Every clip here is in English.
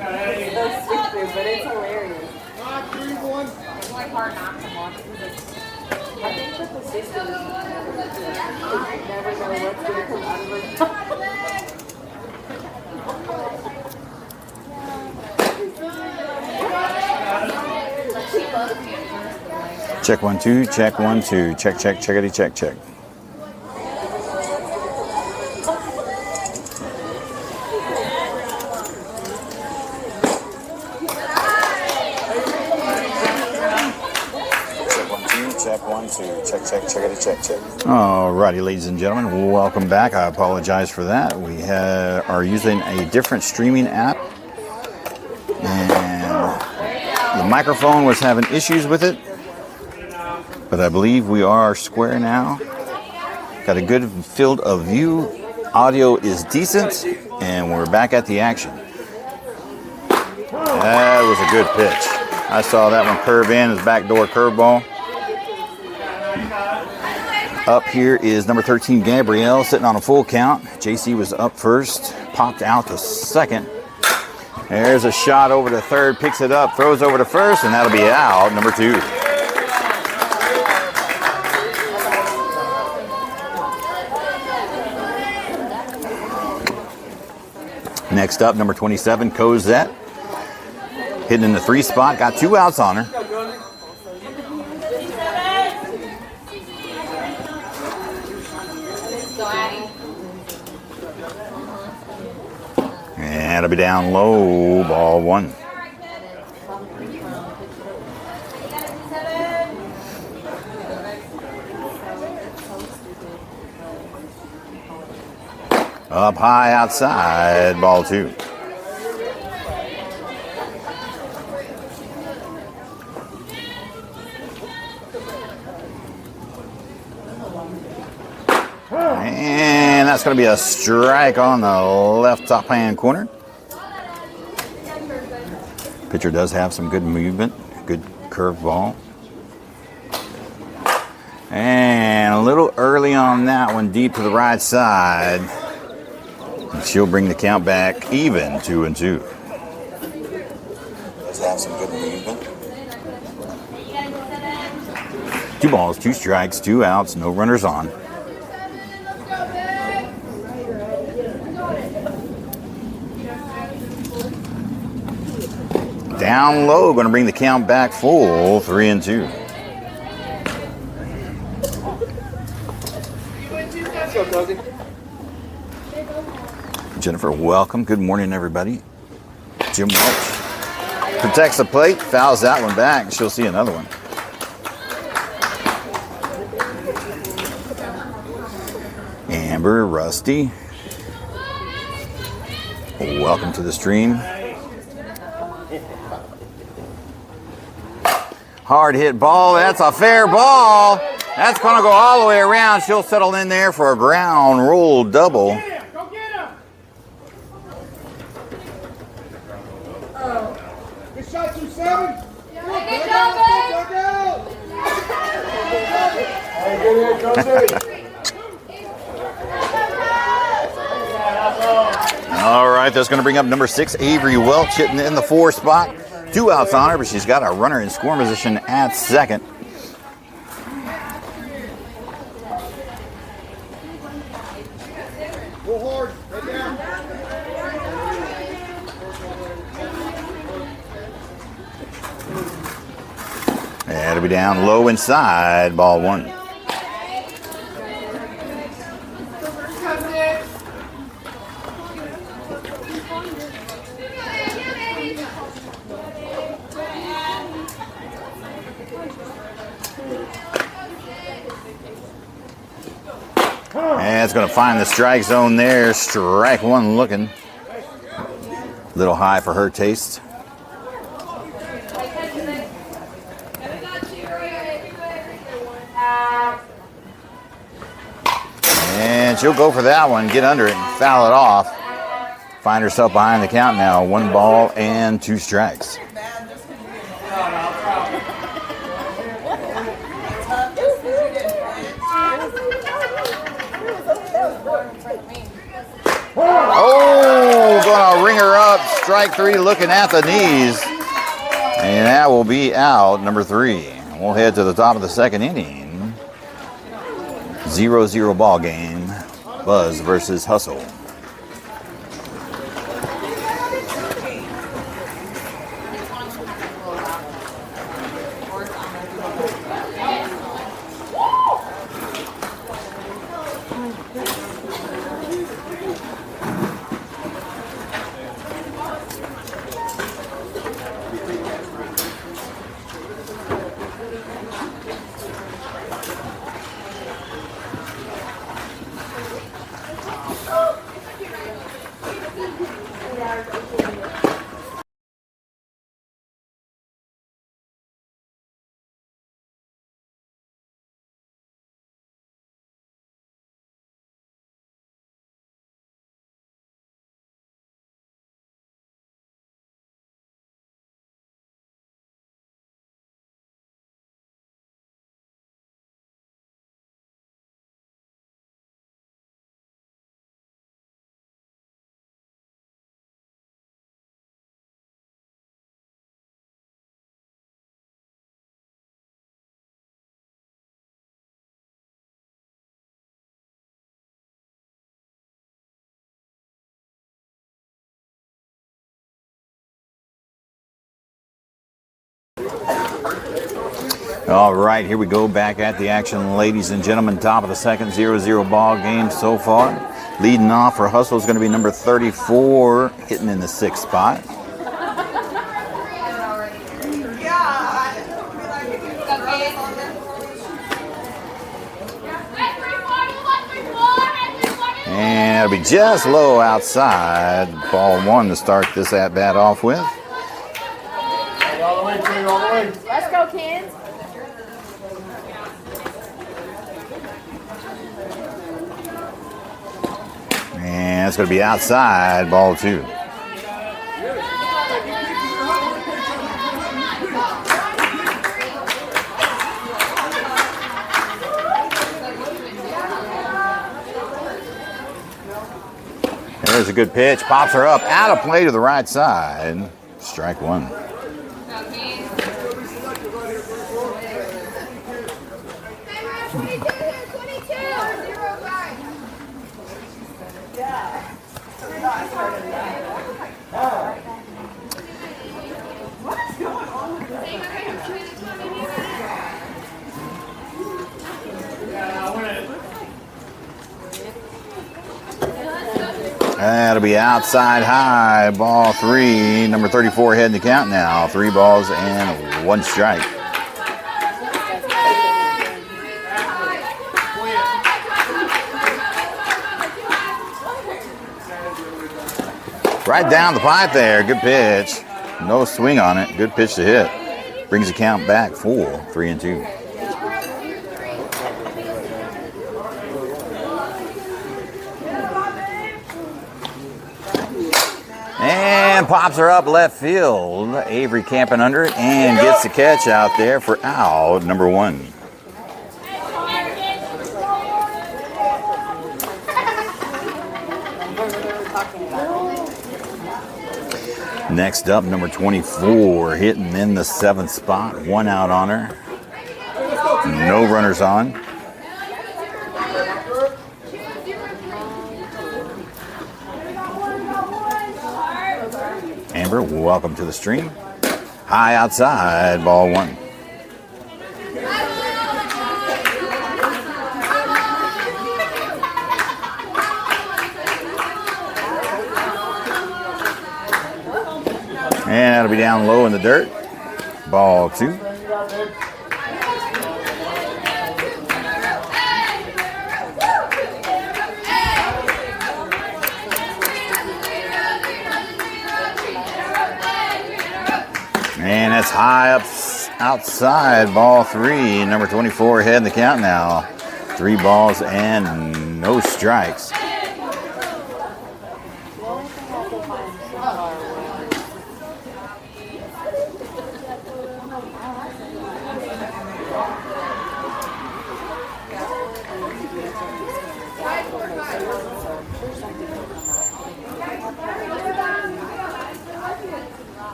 So stupid, but it's hilarious. 5-3-1. It's like hard not to watch because I think that the system is never know what's going to come out of it. Check 1 2, check 1 2, check checkity check. Check 1 2, check checkity check. Alrighty, ladies and gentlemen, welcome back. I apologize for that. We are using a different streaming app, and the microphone was having issues with it. But I believe we are square now. Got a good field of view. Audio is decent. And we're back at the action. That was a good pitch. I saw that one curve in as backdoor curveball. Up here is number 13, Gabrielle, sitting on a full count. JC was up first. Popped out to second. There's a shot over to third. Picks it up. Throws over to first. And that'll be out. Number 2. Next up, number 27, Cosette. Hitting in the 3 spot. Got 2 outs on her. And it'll be down low, ball 1. Up high outside, ball 2. And that's going to be a strike on the left top hand corner. Pitcher does have some good movement, good curve ball. And a little early on that one, deep to the right side. She'll bring the count back even, 2-2. Does have some good movement. 2 balls, 2 strikes, 2 outs, no runners on. Down low, going to bring the count back full, 3-2. What's up, Cozy? Jennifer, welcome. Good morning, everybody. Jim Welch protects the plate, fouls that one back. She'll see another one. Amber, Rusty, welcome to the stream. Hard hit ball. That's a fair ball. That's going to go all the way around. She'll settle in there for a ground rule double. Good shot, 2-7. All right, that's going to bring up number 6, Avery Welch, hitting in the 4 spot. 2 outs on her, but she's got a runner in scoring position at second. Go hard. Right down. That'll be down low inside, ball 1. And it's going to find the strike zone there. Strike 1 looking. A little high for her taste. And she'll go for that one, get under it, and foul it off. Find herself behind the count now. 1 ball and 2 strikes. Oh, gonna ring her up strike three looking at the knees. And that will be out, number 3. We'll head to the top of the second inning. 0-0 ball game. Buzz versus Hustle. All right, here we go back at the action, ladies and gentlemen. Top of the second, 0-0 ball game so far. Leading off for Hustle is going to be number 34, hitting in the 6th spot. And it'll be just low outside. Ball 1 to start this at-bat off with. All the way, King, all the way. Let's go, kids. And it's going to be outside, ball 2. There's a good pitch. Pops her up. Out of play to the right side. Strike 1. That'll be outside high, ball 3. Number 34 heading the count now. 3 balls and 1 strike. Right down the pipe there. Good pitch. No swing on it. Good pitch to hit. Brings the count back full. 3-2. And pops her up left field. Avery camping under it and gets the catch out there for out number 1. Next up, number 24, hitting in the 7th spot. 1 out on her. No runners on. Amber, welcome to the stream. High outside, ball 1. And that'll be down low in the dirt. Ball 2. And that's high up outside, ball 3. Number 24 heading the count now. 3 balls and no strikes.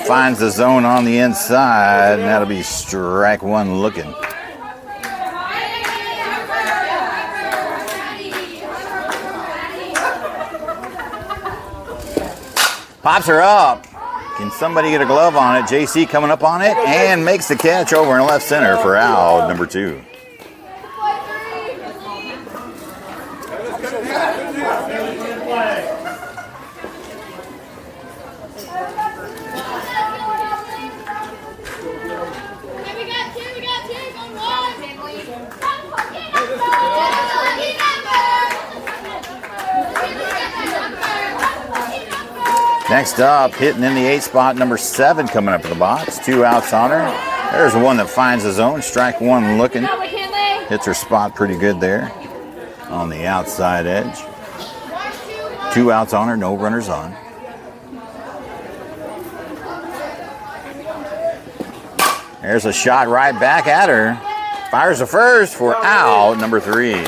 finds the zone on the inside, and that'll be strike one looking. Pops her up. Can somebody get a glove on it? JC coming up on it and makes the catch over in left center for out number 2. Next up, hitting in the 8 spot, number 7 coming up in the box. 2 outs on her. There's one that finds the zone. Strike one looking. Hits her spot pretty good there on the outside edge. 2 outs on her, no runners on. There's a shot right back at her. Fires the first for out number 3.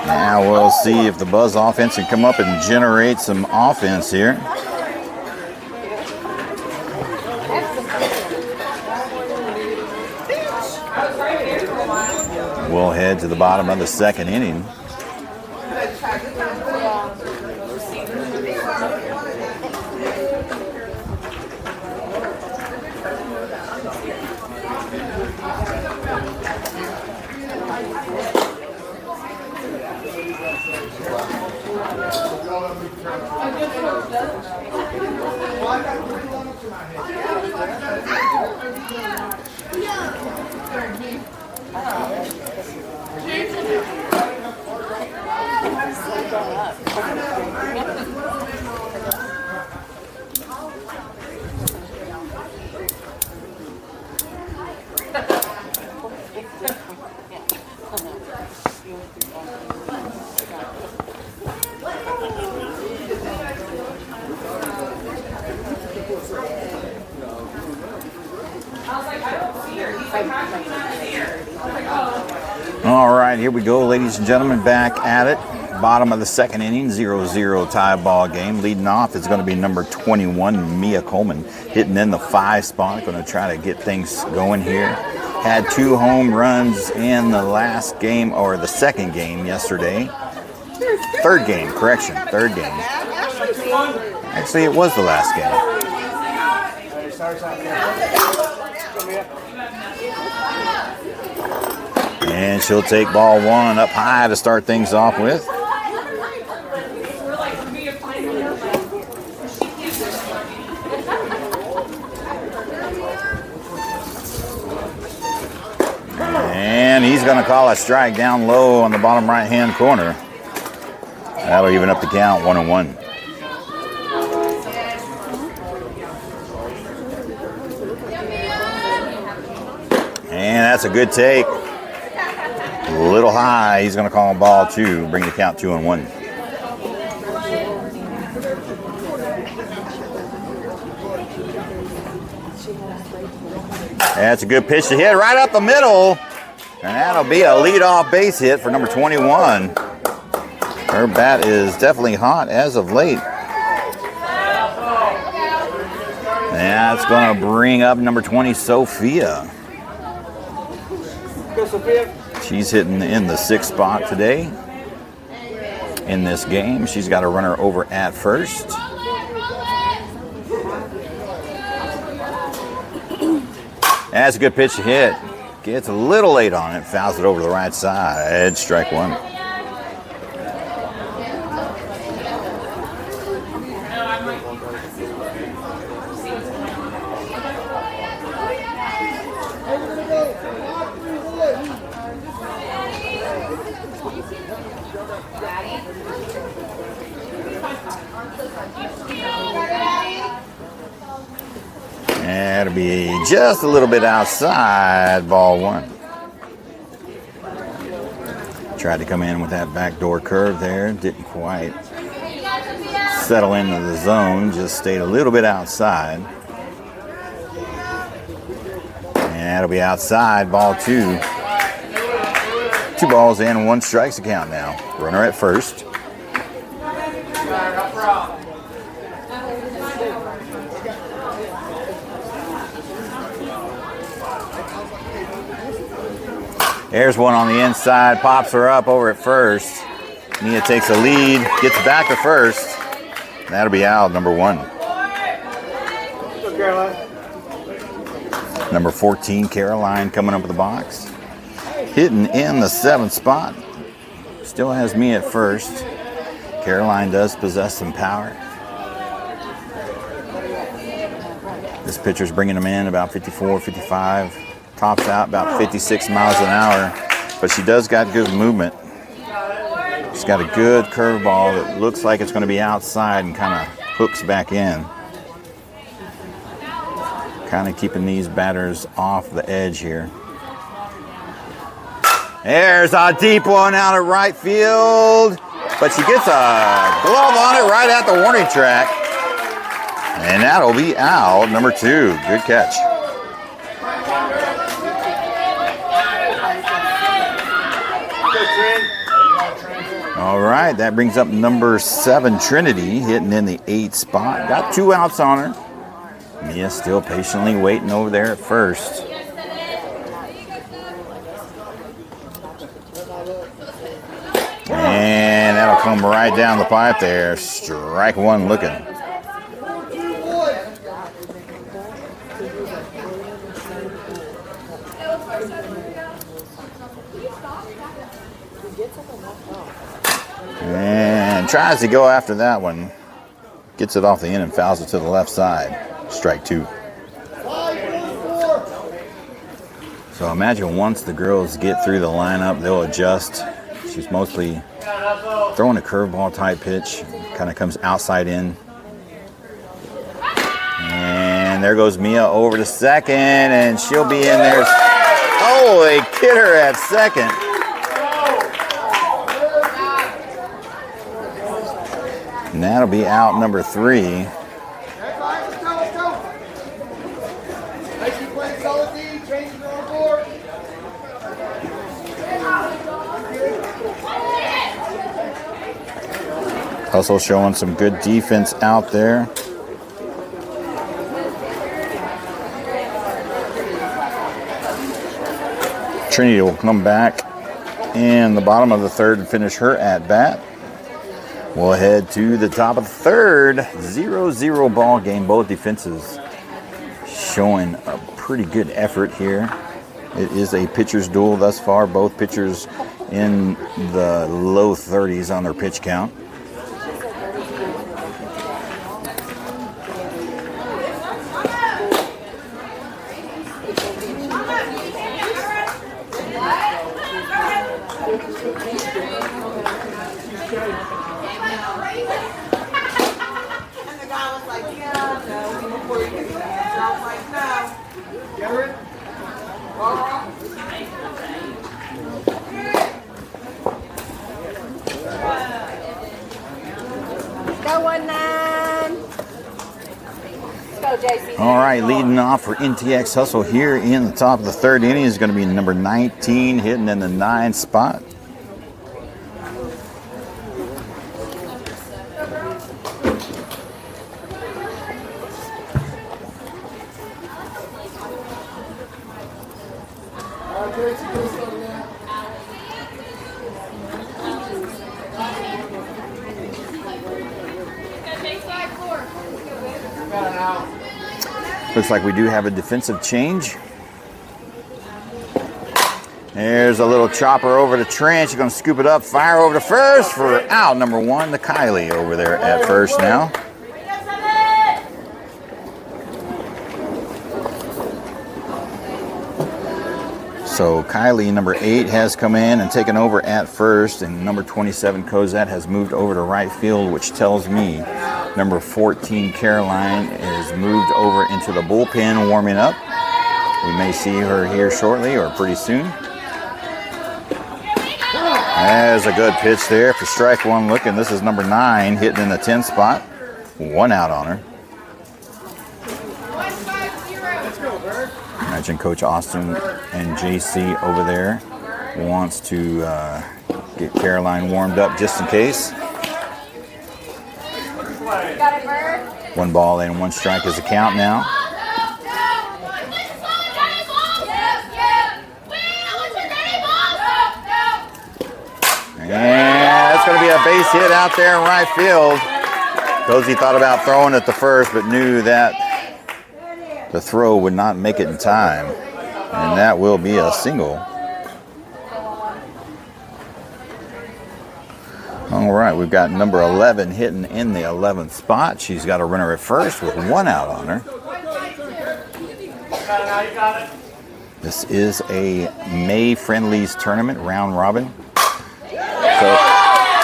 Now we'll see if the Buzz offense can come up and generate some offense here. We'll head to the bottom of the 2nd inning. All right, here we go, ladies and gentlemen, back at it. Bottom of the 2nd inning, 0-0 tie ball game. Leading off is going to be number 21, Mia Coleman, hitting in the 5 spot. Going to try to get things going here. Had 2 home runs in the last game, or the 2nd game yesterday. 3rd game, correction, 3rd game. Actually, it was the last game. And she'll take ball 1 up high to start things off with. And he's going to call a strike down low on the bottom right-hand corner. That'll even up the count, 1-1. And that's a good take. A little high. He's going to call ball 2, bring the count 2-1. That's a good pitch to hit right up the middle. And that'll be a leadoff base hit for number 21. Her bat is definitely hot as of late. That's going to bring up number 20, Sophia. She's hitting in the 6th spot today in this game. She's got a runner over at first. That's a good pitch to hit. Gets a little late on it. Fouls it over to the right side. Strike 1. That'll be just a little bit outside, ball 1. Tried to come in with that backdoor curve there. Didn't quite settle into the zone. Just stayed a little bit outside. And that'll be outside, ball 2. 2 balls and 1 strikes to count now. Runner at first. There's one on the inside, pops her up over at first. Nia takes a lead, gets back to first. That'll be out, number 1. Number 14, Caroline, coming up with the box. Hitting in the 7th spot. Still has me at first. Caroline does possess some power. This pitcher's bringing them in about 54, 55. Tops out about 56 miles an hour. But she does got good movement. She's got a good curveball that looks like it's going to be outside and kind of hooks back in. Kind of keeping these batters off the edge here. There's a deep one out of right field. But she gets a glove on it right at the warning track. And that'll be out, number 2. Good catch. All right, that brings up number 7, Trinity, hitting in the 8th spot. Got 2 outs on her. Mia still patiently waiting over there at first. And that'll come right down the pipe there. Strike 1 looking. And tries to go after that one. Gets it off the end and fouls it to the left side. Strike 2. So imagine once the girls get through the lineup, they'll adjust. She's mostly throwing a curveball type pitch. Kind of comes outside in. And there goes Mia over to second, and she'll be in there. Oh, they hit her at second. And that'll be out, number 3. Also showing some good defense out there. Trinity will come back in the bottom of the 3rd and finish her at bat. We'll head to the top of the 3rd. 0-0 ball game. Both defenses showing a pretty good effort here. It is a pitcher's duel thus far. Both pitchers in the low 30s on their pitch count. All right, leading off for NTX Hustle here in the top of the 3rd inning is going to be number 19, hitting in the 9th spot. Looks like we do have a defensive change. There's a little chopper over to Trent. She's going to scoop it up, fire over to first for out, number 1, to Kylie over there at first now. So Kylie, number 8, has come in and taken over at first, and number 27, Cosette, has moved over to right field, which tells me number 14, Caroline, is moved over into the bullpen warming up. We may see her here shortly or pretty soon. There's a good pitch there for strike 1 looking. This is number 9, hitting in the 10th spot. 1 out on her. Imagine Coach Austin and JC over there wants to get Caroline warmed up just in case. 1 ball and 1 strike is the count now. And that's going to be a base hit out there in right field. Cozy thought about throwing at the first, but knew that the throw would not make it in time. And that will be a single. All right, we've got number 11 hitting in the 11th spot. She's got a runner at first with 1 out on her. This is a May Friendlies tournament, round robin.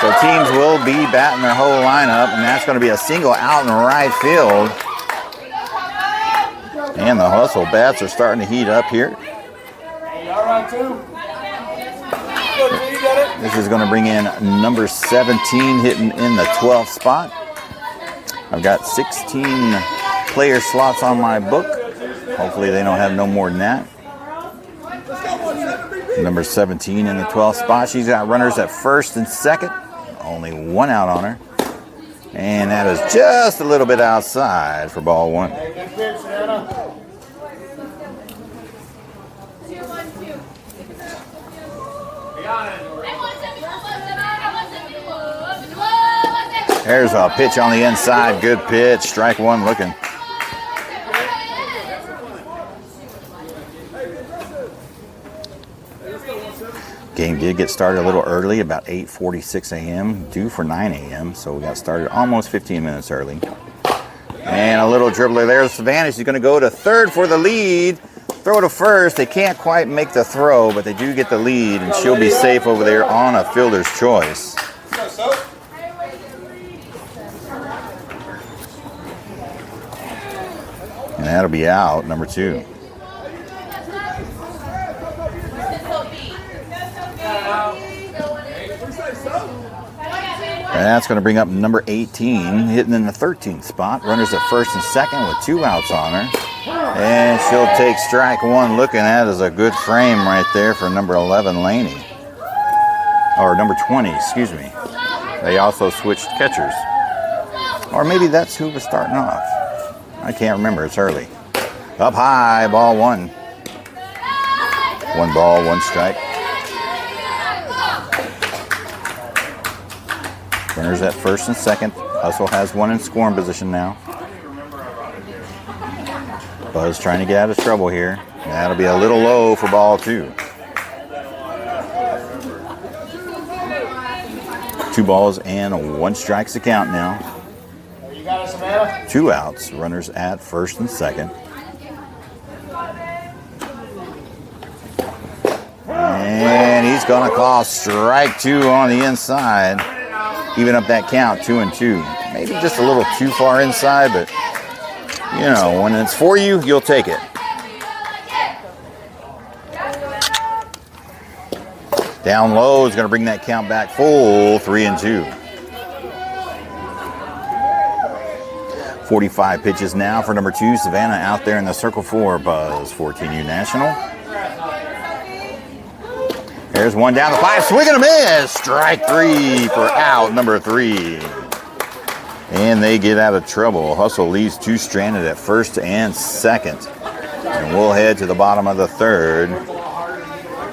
So teams will be batting their whole lineup, and that's going to be a single out in right field. And the hustle bats are starting to heat up here. This is going to bring in number 17 hitting in the 12th spot. I've got 16 player slots on my book. Hopefully they don't have no more than that. Number 17 in the 12th spot. She's got runners at first and second. Only 1 out on her. And that is just a little bit outside for ball 1. There's a pitch on the inside. Good pitch. Strike 1 looking. Game did get started a little early, about 8:46 a.m., due for 9 a.m., so we got started almost 15 minutes early. And a little dribbler there. Savannah, she's going to go to third for the lead. Throw to first. They can't quite make the throw, but they do get the lead, and she'll be safe over there on a fielder's choice. And that'll be out, number 2. And that's going to bring up number 18, hitting in the 13th spot. Runners at first and second with 2 outs on her. And she'll take strike 1. Looking at is a good frame right there for number 11, Laney. Or number 20, excuse me. They also switched catchers. Or maybe that's who was starting off. I can't remember. It's early. Up high, ball 1. 1 ball, 1 strike. Runners at first and second. Hustle has 1 in scoring position now. Buzz trying to get out of trouble here. That'll be a little low for ball 2. 2 balls and 1 strike's the count now. 2 outs. Runners at first and second. And he's going to call strike 2 on the inside. Even up that count, 2-2. Maybe just a little too far inside, but you know, when it's for you, you'll take it. Down low is going to bring that count back full, 3-2. 45 pitches now for number 2, Savannah, out there in the circle for Buzz 14U National. There's 1 down the pipe, swing and a miss. Strike 3 for out, number 3. And they get out of trouble. Hustle leaves 2 stranded at first and second. And we'll head to the bottom of the 3rd.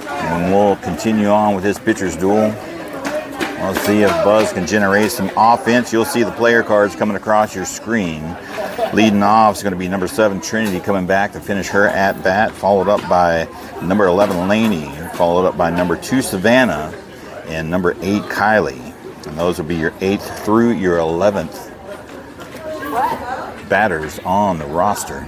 And we'll continue on with this pitcher's duel. We'll see if Buzz can generate some offense. You'll see the player cards coming across your screen. Leading off is going to be number 7, Trinity, coming back to finish her at bat, followed up by number 11, Laney, followed up by number 2, Savannah, and number 8, Kylie. And those will be your 8th through your 11th batters on the roster.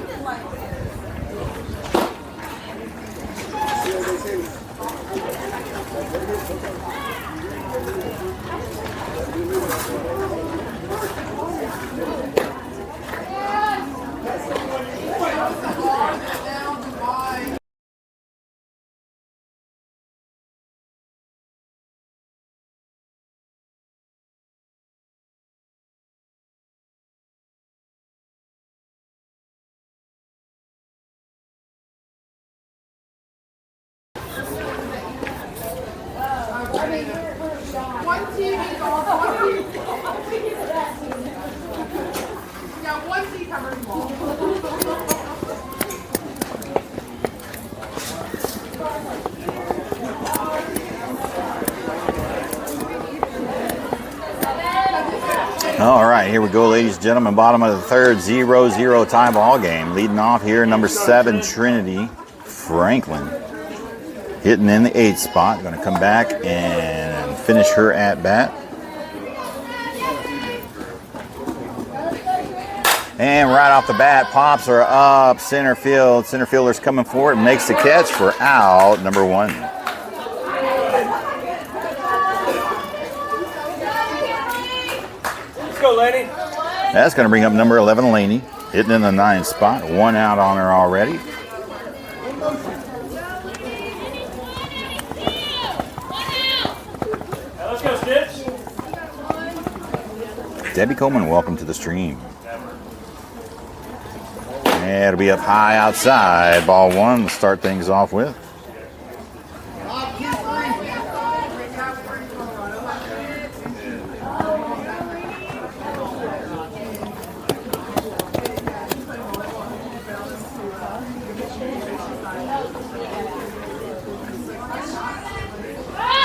All right, here we go, ladies and gentlemen. Bottom of the third, 0-0 tie ball game. Leading off here, number 7, Trinity Franklin. Hitting in the 8th spot. Going to come back and finish her at bat. And right off the bat, pops are up center field. Center fielder's coming forward and makes the catch for out number 1. Let's go, Laney. That's going to bring up number 11, Laney. Hitting in the 9th spot. 1 out on her already. Let's go, Stitch. Debbie Coleman, welcome to the stream. And it'll be up high outside. Ball 1 to start things off with.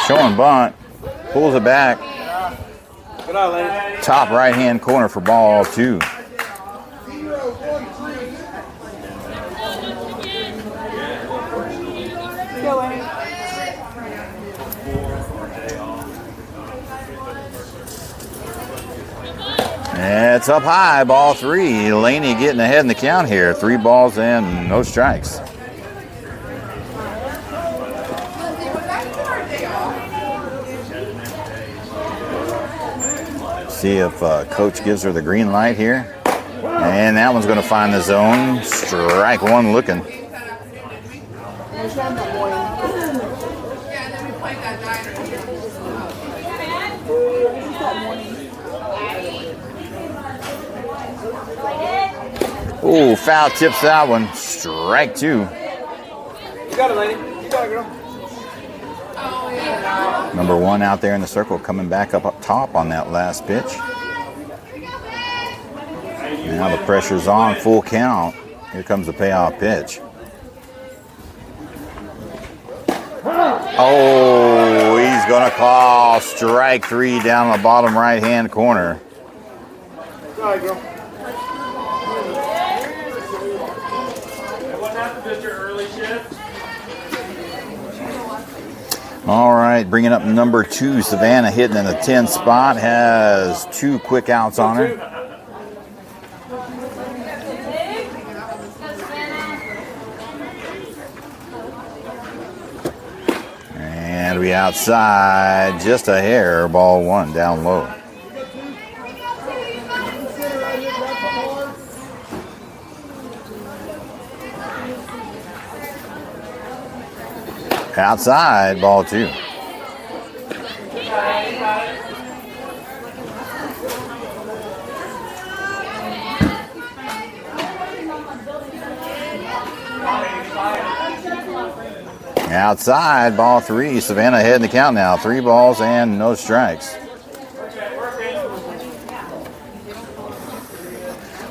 Showing bunt. Pulls it back. Good eye, Laney. Top right-hand corner for ball 2. It's up high, ball 3. Laney getting ahead in the count here. 3 balls and no strikes. See if coach gives her the green light here. And that one's going to find the zone. Strike 1 looking. Ooh, foul tips that one. Strike 2. You got it, Laney. You got it, girl. Number 1 out there in the circle, coming back up top on that last pitch. Now the pressure's on, full count. Here comes the payoff pitch. Oh, he's going to call strike 3 down the bottom right-hand corner. All right, girl. What happened to your early shift? All right, bringing up number 2, Savannah, hitting in the 10th spot, has 2 quick outs on her. And we outside, just a hair, ball 1 down low. Outside, ball 2. Outside, ball 3. Savannah ahead in the count now. 3 balls and no strikes.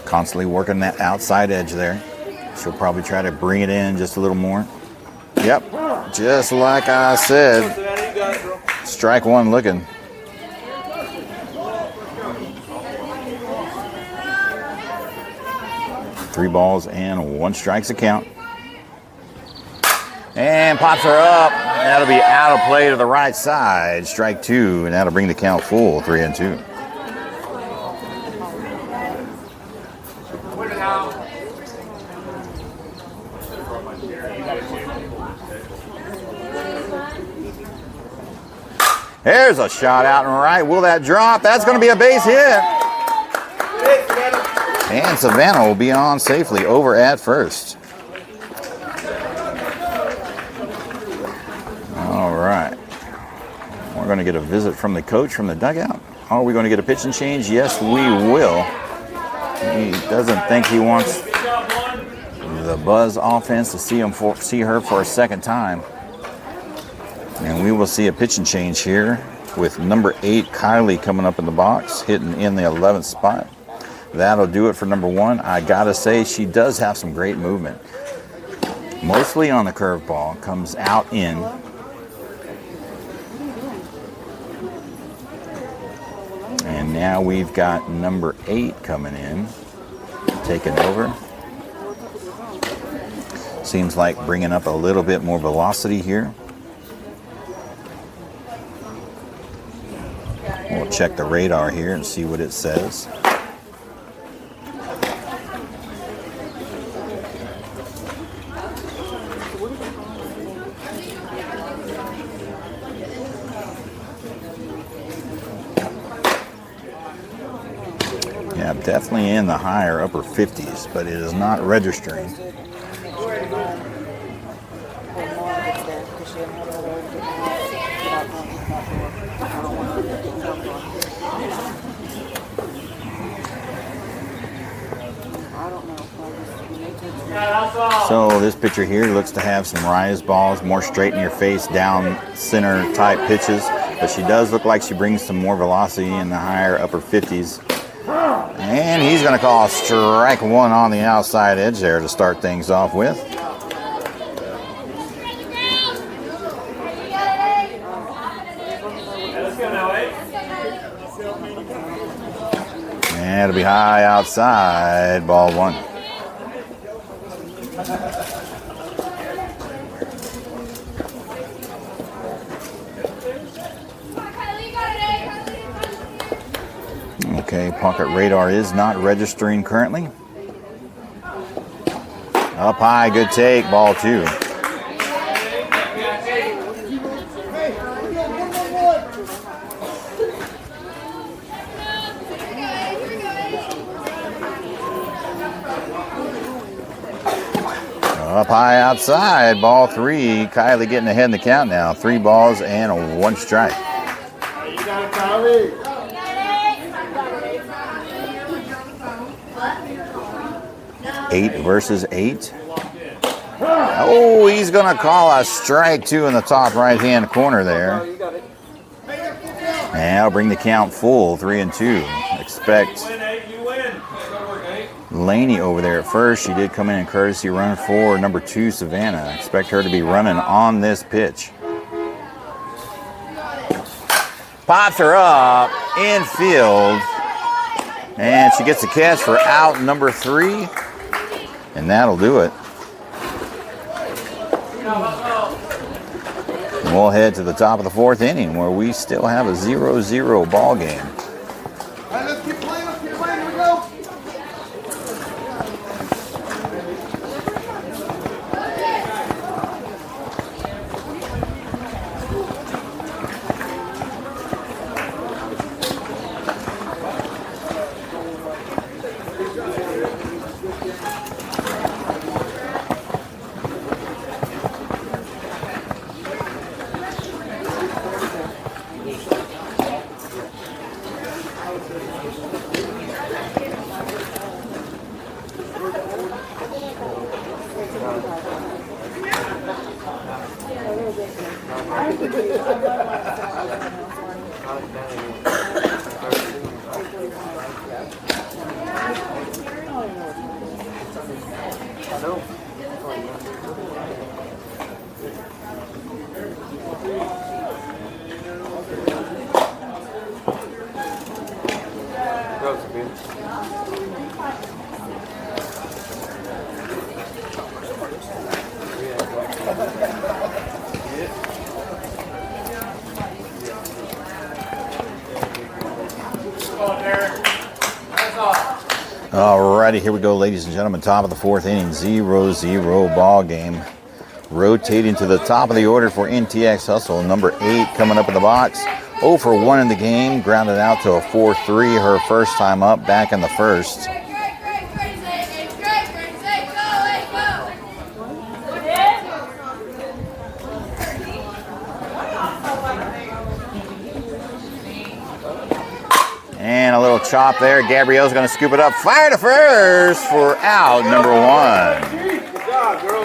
Constantly working that outside edge there. She'll probably try to bring it in just a little more. Yep, just like I said. Strike 1 looking. Three balls and 1 strike's a count. And pops her up. That'll be out of play to the right side. Strike 2, and that'll bring the count full, 3-2. There's a shot out and right. Will that drop? That's going to be a base hit. And Savannah will be on safely over at first. All right. We're going to get a visit from the coach from the dugout. Are we going to get a pitch and change? Yes, we will. He doesn't think he wants the Buzz offense to see her for a second time. And we will see a pitch and change here with number 8, Kylie, coming up in the box, hitting in the 11th spot. That'll do it for number 1. I gotta say, she does have some great movement. Mostly on the curveball, comes out in. And Now we've got number 8 coming in, taking over. Seems like bringing up a little bit more velocity here. We'll check the radar here and see what it says. Yeah, definitely in the higher upper 50s, but it is not registering. So this pitcher here looks to have some rise balls, more straight in your face, down center type pitches, but she does look like she brings some more velocity in the higher upper 50s. And he's going to call strike 1 on the outside edge there to start things off with. And it'll be high outside, ball 1. Okay, pocket radar is not registering currently. Up high, good take, ball 2. Up high outside, ball 3. Kylie getting ahead in the count now. 3 balls and 1 strike. You got it, Kylie. 8 versus 8. Oh, he's going to call a strike 2 in the top right-hand corner there. And I'll bring the count full, 3-2. Expect Laney over there at first. She did come in courtesy run for number 2, Savannah. Expect her to be running on this pitch. Pops her up, infield. And she gets a catch for out number 3. And that'll do it. And we'll head to the top of the 4th inning where we still have a 0-0 ball game. All right, let's keep playing, here we go. Alrighty, here we go, ladies and gentlemen. Top of the 4th inning, 0-0 ball game. Rotating to the top of the order for NTX Hustle. Number 8 coming up in the box. 0 for 1 in the game. Grounded out to a 4-3. Her first time up back in the first. And a little chop there. Gabrielle's going to scoop it up. Fire to first for out number 1. Good job, girl.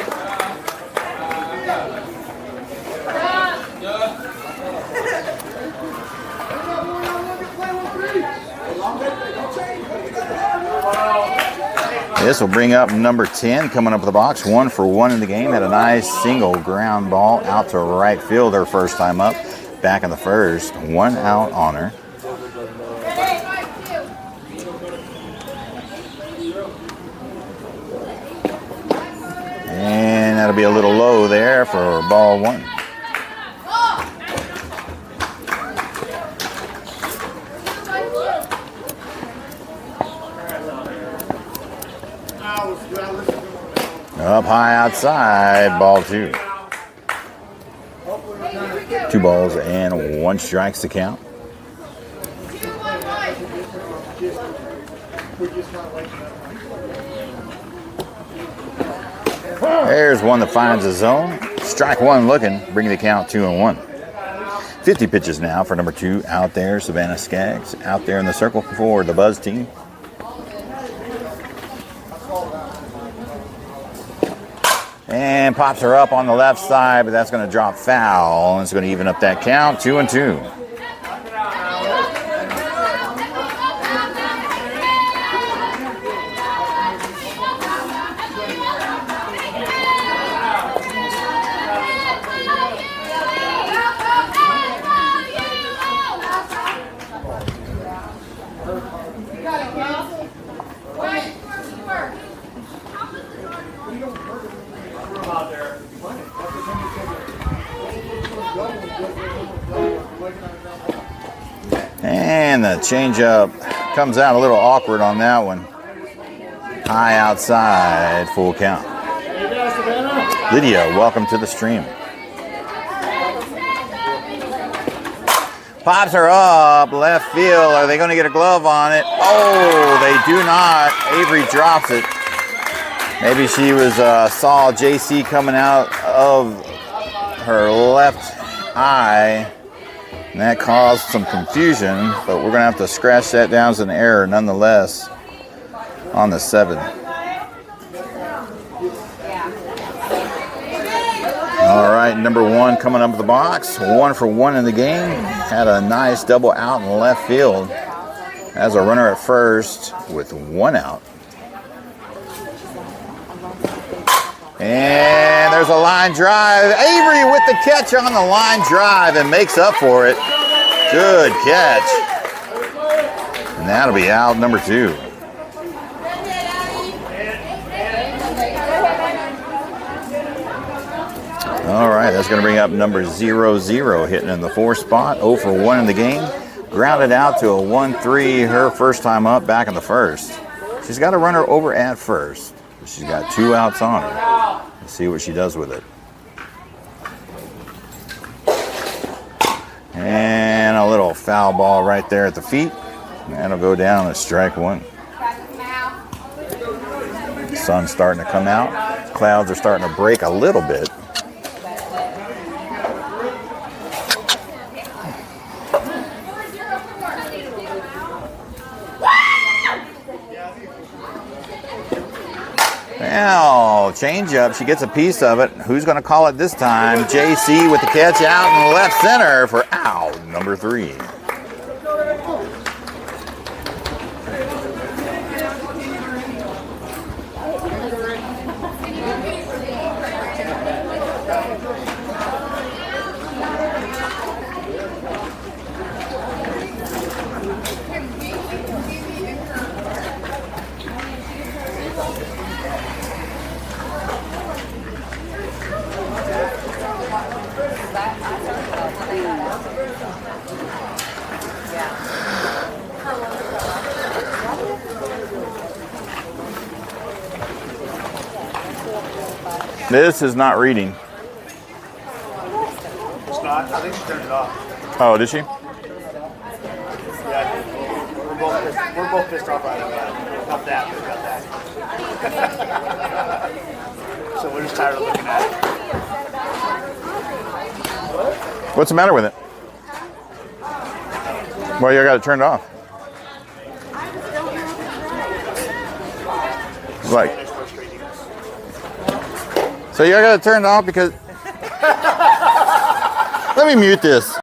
This will bring up number 10 coming up the box. 1 for 1 in the game. Had a nice single ground ball out to right field her first time up. Back in the first. 1 out on her. that'll be a little low there for ball one. Up high outside, ball two. 2 balls and 1 strikes to count. There's one that finds a zone. Strike one looking, bringing the count 2-1. 50 pitches now for number 2 out there, Savannah Skaggs, out there in the circle for the Buzz team. And pops her up on the left side, but that's going to drop foul. And it's going to even up that count, 2-2. And the changeup comes out a little awkward on that one. High outside, full count. Lydia, welcome to the stream. Pops her up, left field. Are they going to get a glove on it? Oh, they do not. Avery drops it. Maybe she was saw JC coming out of her left eye. And that caused some confusion, but we're going to have to scratch that down as an error nonetheless on the 7. All right, number 1 coming up the box. 1 for 1 in the game. Had a nice double out in left field. Has a runner at first with 1 out. And there's a line drive. Avery with the catch on the line drive and makes up for it. Good catch. And that'll be out number 2. All right, that's going to bring up number 0-0, hitting in the 4 spot. 0 for 1 in the game. Grounded out to a 1-3 her first time up back in the first. She's got a runner over at first. She's got 2 outs on her. Let's see what she does with it. And a little foul ball right there at the feet. That'll go down as strike 1. The sun's starting to come out. Clouds are starting to break a little bit. Now, change up. She gets a piece of it. Who's going to call it this time? JC with the catch out in the left center for out number 3. This is not reading. It's not. I think she turned it off. Oh, did she? Yeah. We're both pissed off right now. Not that, but about that. So we're just tired of looking at it. What's the matter with it? Well, you got it turned off. Like, so you got it turned off because. Let me mute this.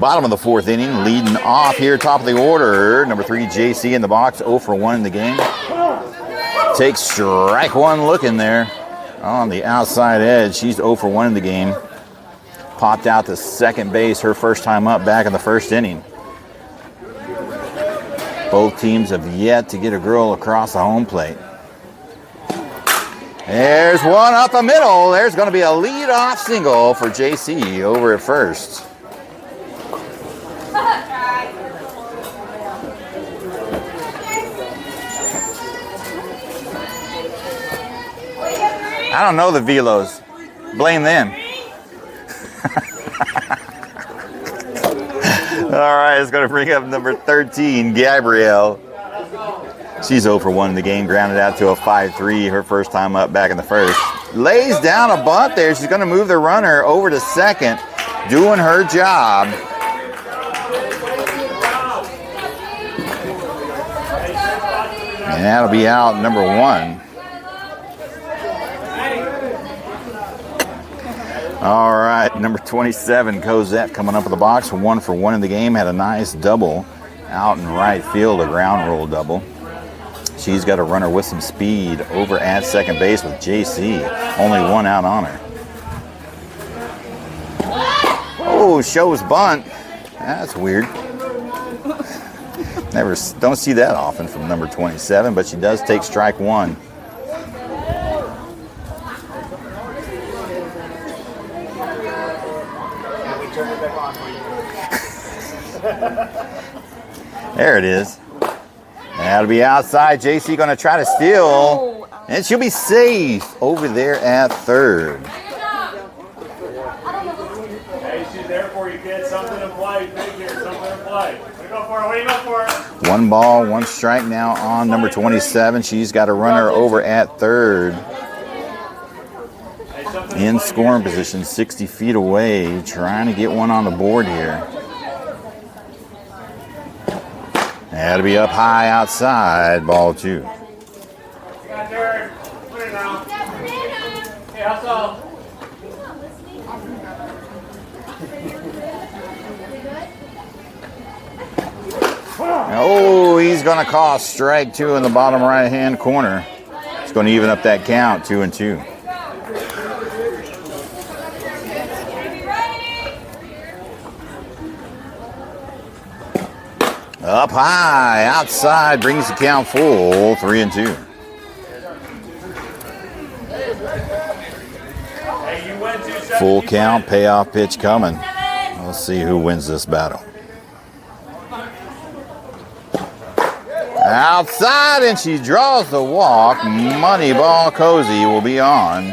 Bottom of the fourth inning, leading off here, top of the order. Number 3, JC in the box, 0 for 1 in the game. Takes strike one looking there on the outside edge. She's 0 for 1 in the game. Popped out to second base her first time up back in the first inning. Both teams have yet to get a girl across the home plate. There's one up the middle. There's going to be a lead-off single for JC over at first. I don't know the Velos. Blame them. All right, it's going to bring up number 13, Gabrielle. She's 0 for 1 in the game, grounded out to a 5-3, her first time up back in the first. Lays down a bunt there. She's going to move the runner over to second, doing her job. And that'll be out number 1. All right, number 27, Cosette, coming up with the box, 1 for 1 in the game. Had a nice double out in right field, a ground roll double. She's got a runner with some speed over at second base with JC. Only 1 out on her. Oh, shows bunt. That's weird. Don't see that often from number 27, but she does take strike 1. There it is. That'll be outside. JC going to try to steal. And she'll be safe over there at third. Hey, she's there for you, kid. Something to play. Big here. Something to play. What do you go for? What do you go for? 1 ball, 1 strike now on number 27. She's got a runner over at third. In scoring position, 60 feet away. Trying to get one on the board here. That'll be up high outside, ball 2. Oh, he's going to call strike 2 in the bottom right-hand corner. It's going to even up that count, 2-2. Up high, outside, brings the count full, 3-2. Full count, payoff pitch coming. Let's see who wins this battle. Outside, and she draws the walk. Moneyball Cozy will be on.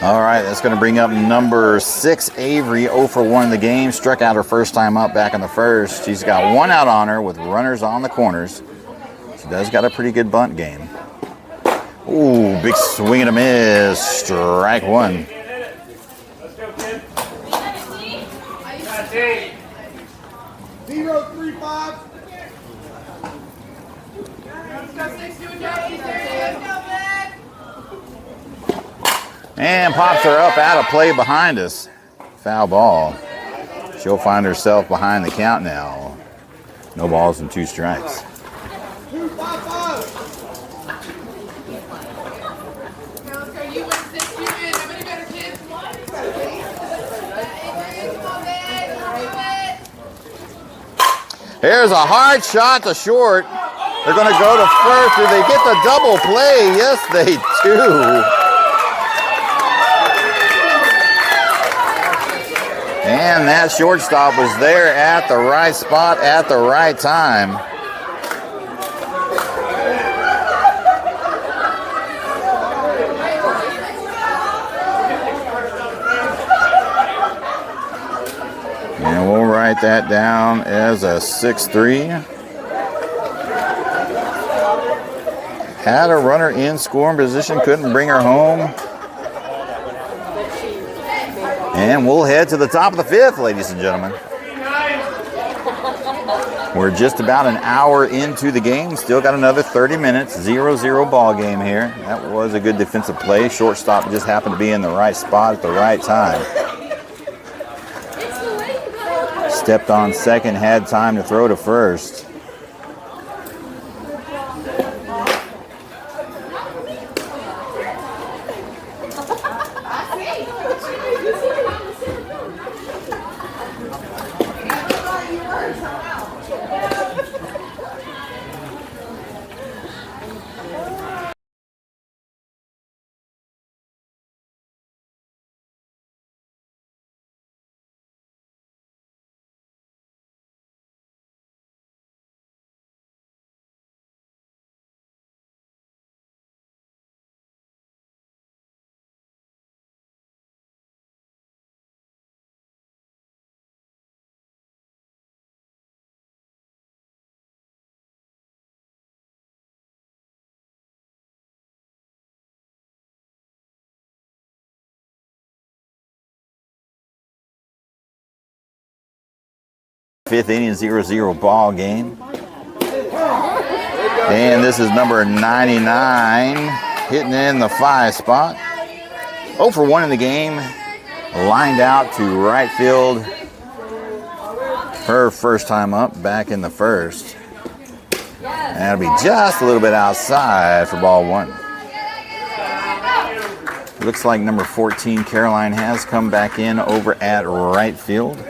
All right, that's going to bring up number 6, Avery, 0 for 1 in the game. Struck out her first time up back in the first. She's got 1 out on her with runners on the corners. She does got a pretty good bunt game. Ooh, big swing and a miss. Strike 1. Let's go, kid. 0-3-5. And pops her up out of play behind us. Foul ball. She'll find herself behind the count now. No balls and 2 strikes. 2-5-5. Here's a hard shot to short. They're going to go to first. Do they get the double play? Yes, they do. And that shortstop was there at the right spot at the right time. And we'll write that down as a 6-3. Had a runner in scoring position, couldn't bring her home. And we'll head to the top of the 5th, ladies and gentlemen. We're just about an hour into the game. Still got another 30 minutes. 0-0 ball game here. That was a good defensive play. Shortstop just happened to be in the right spot at the right time. Stepped on second, had time to throw to first. Fifth inning, 0-0 ball game. And this is number 99, hitting in the 5 spot. 0 for 1 in the game. Lined out to right field. Her first time up back in the first. And that'll be just a little bit outside for ball 1. Looks like number 14, Caroline, has come back in over at right field.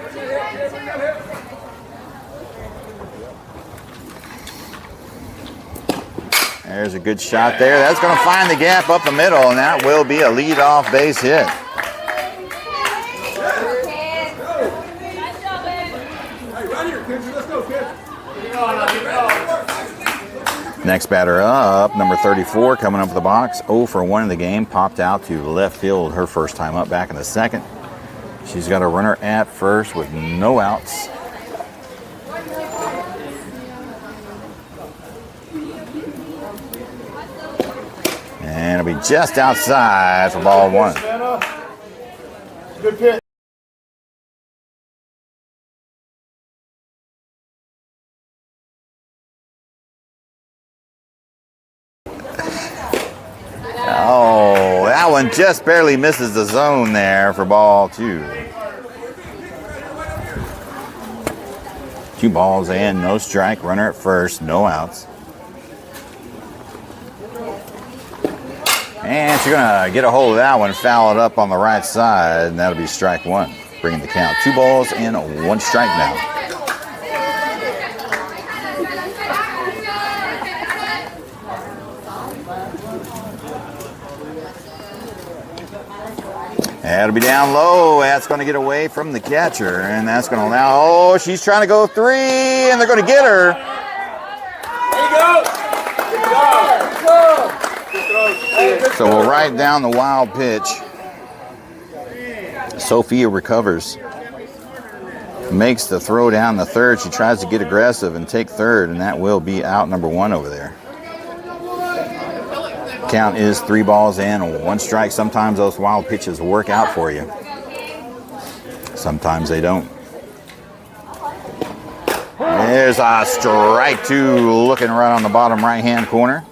There's a good shot there. That's going to find the gap up the middle, and that will be a leadoff base hit. Next batter up, number 34, coming up the box. 0 for 1 in the game. Popped out to left field her first time up back in the second. She's got a runner at first with no outs. And it'll be just outside for ball 1. Good pitch. Oh, that one just barely misses the zone there for ball 2. 2 balls and no strike. Runner at first, no outs. And she's going to get a hold of that one, foul it up on the right side, and that'll be strike 1. Bringing the count 2 balls and 1 strike now. That'll be down low. That's going to get away from the catcher, and that's going to allow. Oh, she's trying to go 3, and they're going to get her. There you go. Good job. So we'll write down the wild pitch. Sophia recovers. Makes the throw down the third. She tries to get aggressive and take third, and that will be out number 1 over there. Count is 3 balls and 1 strike. Sometimes those wild pitches work out for you. Sometimes they don't. There's a strike 2 looking right on the bottom right-hand corner.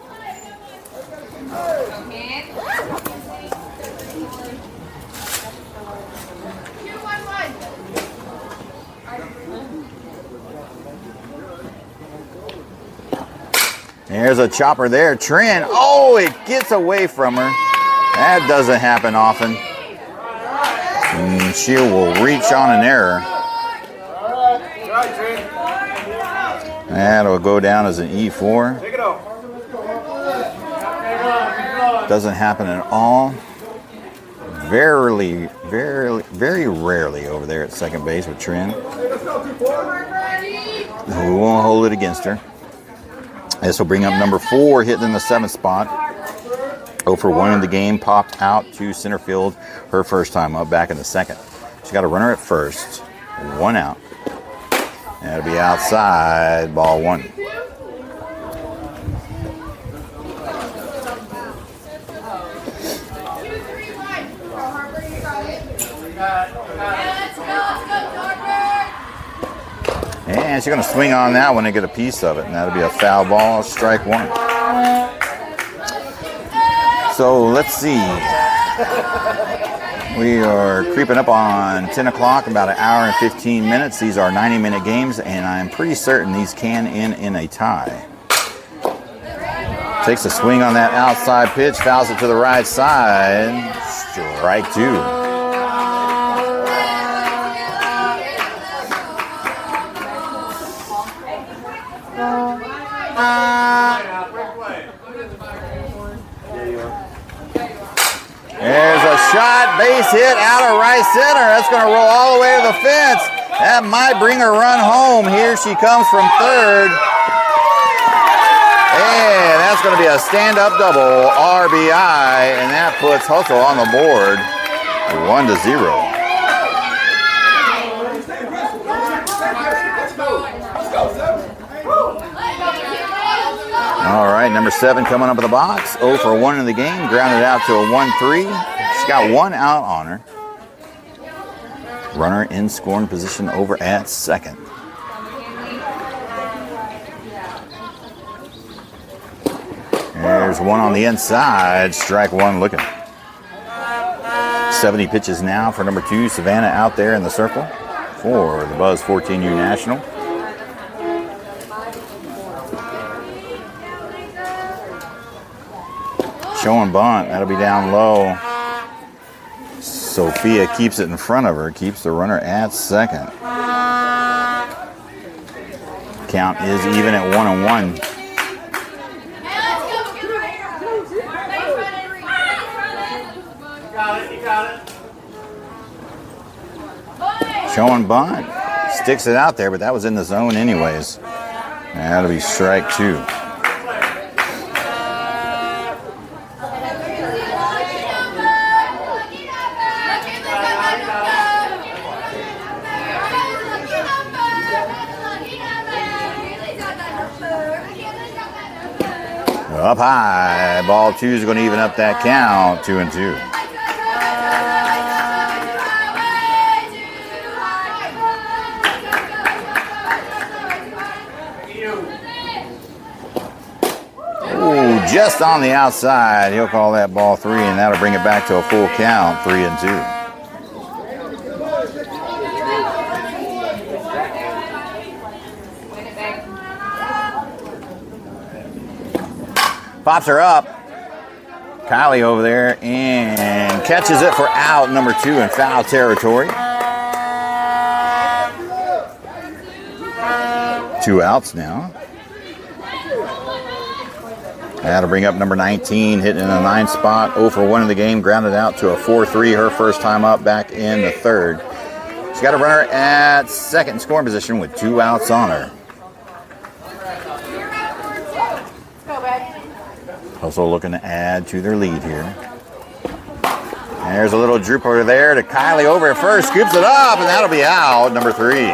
There's a chopper there. Trin. Oh, it gets away from her. That doesn't happen often. And she will reach on an error. That'll go down as an E4. Doesn't happen at all. Very rarely over there at second base with Trin. We won't hold it against her. This will bring up number 4, hitting in the 7th spot. 0 for 1 in the game, popped out to center field her first time up back in the second. She's got a runner at first, 1 out. That'll be outside, ball 1. And she's going to swing on that one and get a piece of it, and that'll be a foul ball, strike one. So let's see. We are creeping up on 10 o'clock, about an hour and 15 minutes. These are 90-minute games, and I'm pretty certain these can end in a tie. Takes a swing on that outside pitch, fouls it to the right side. Strike two. There's a shot, base hit out of right center. That's going to roll all the way to the fence. That might bring a run home. Here she comes from third. And that's going to be a stand-up double RBI, and that puts Hustle on the board 1-0. All right, number 7 coming up in the box. 0 for 1 in the game. Grounded out to a 1-3. She's got 1 out on her. Runner in scoring position over at second. There's one on the inside. Strike one looking. 70 pitches now for number 2, Savannah, out there in the circle for the Buzz 14U National. Showing bunt. That'll be down low. Sophia keeps it in front of her. Keeps the runner at second. Count is even at 1-1. Showing bunt. Sticks it out there, but that was in the zone anyways. That'll be strike 2. Up high. Ball 2 is going to even up that count. 2-2. Ooh, just on the outside. He'll call that ball 3, and that'll bring it back to a full count. 3-2. Pops her up. Kylie over there and catches it for out number 2 in foul territory. 2 outs now. That'll bring up number 19, hitting in the 9th spot. 0 for 1 in the game, grounded out to a 4-3. Her first time up, back in the 3rd. She's got a runner at second in scoring position with 2 outs on her. Also looking to add to their lead here. There's a little drooper there to Kylie over at first. Scoops it up, and that'll be out, number 3.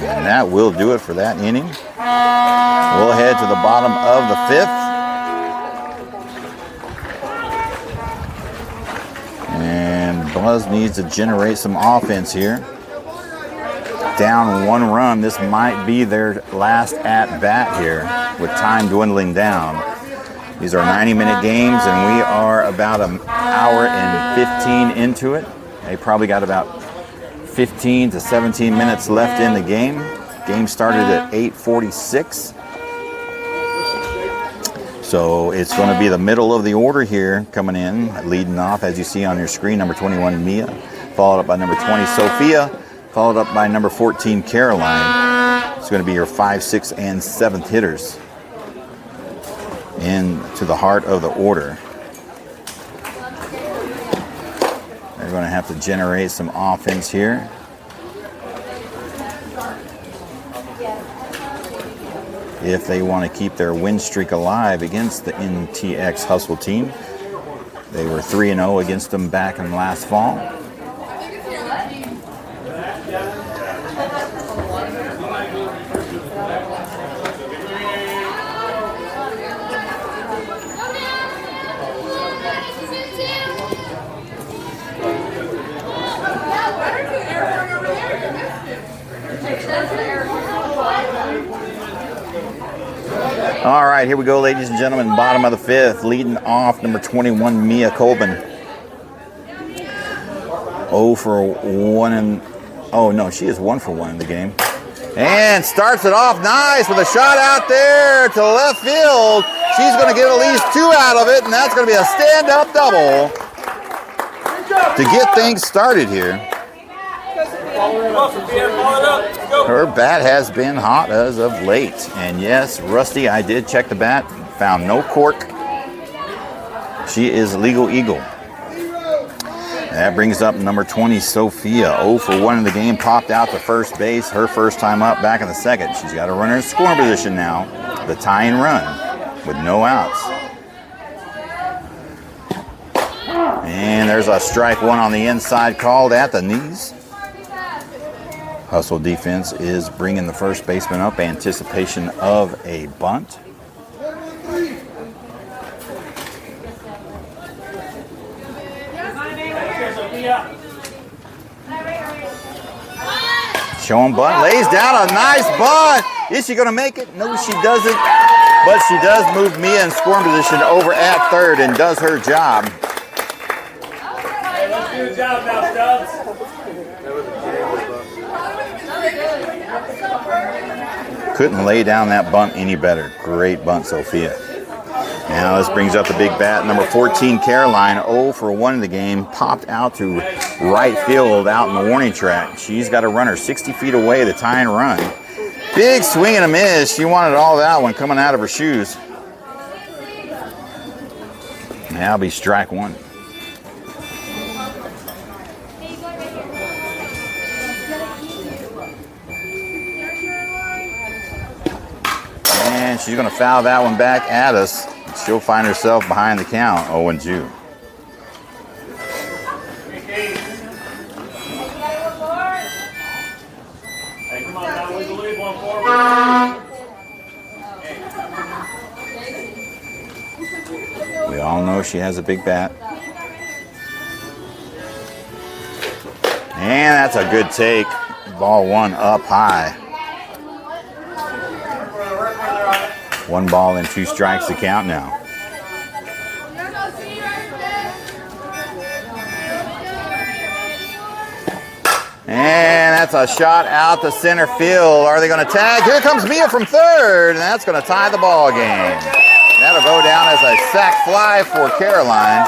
And that will do it for that inning. We'll head to the bottom of the 5th. And Buzz needs to generate some offense here. Down 1 run. This might be their last at bat here with time dwindling down. These are 90-minute games, and we are about an hour and 15 into it. They probably got about 15 to 17 minutes left in the game. Game started at 8:46. So it's going to be the middle of the order here coming in, leading off, as you see on your screen, number 21, Mia, followed up by number 20, Sophia, followed up by number 14, Caroline. It's going to be your 5th, 6th, and 7th hitters into the heart of the order. They're going to have to generate some offense here. If they want to keep their win streak alive against the NTX Hustle team. They were 3-0 against them back in last fall. All right, here we go, ladies and gentlemen. Bottom of the fifth, leading off number 21, Mia Colbin. 0 for 1 and oh no, she is 1 for 1 in the game. And starts it off nice with a shot out there to left field. She's going to get at least 2 out of it, and that's going to be a stand-up double to get things started here. Her bat has been hot as of late. And yes, Rusty, I did check the bat, found no cork. She is legal eagle. That brings up number 20, Sophia. 0 for 1 in the game, popped out to first base. Her first time up, back in the second. She's got a runner in scoring position now. The tying run with no outs. And there's a strike one on the inside called at the knees. Hustle defense is bringing the first baseman up. Anticipation of a bunt. Showing bunt, lays down a nice bunt. Is she going to make it? No, she doesn't. But she does move Mia in scoring position over at third and does her job. Hey, let's do the job now, Stubbs. Couldn't lay down that bunt any better. Great bunt, Sophia. Now this brings up the big bat, number 14, Caroline. 0 for 1 in the game. Popped out to right field out in the warning track. She's got a runner 60 feet away, the tying run. Big swing and a miss. She wanted all that one coming out of her shoes. That'll be strike one. And she's going to foul that one back at us. She'll find herself behind the count, 0-2. Hey, come on now, we believe one forward. We all know she has a big bat. And that's a good take. Ball one up high. 1 ball and 2 strikes to count now. And that's a shot out to center field. Are they going to tag? Here comes Mia from third, and that's going to tie the ball game. That'll go down as a sac fly for Caroline.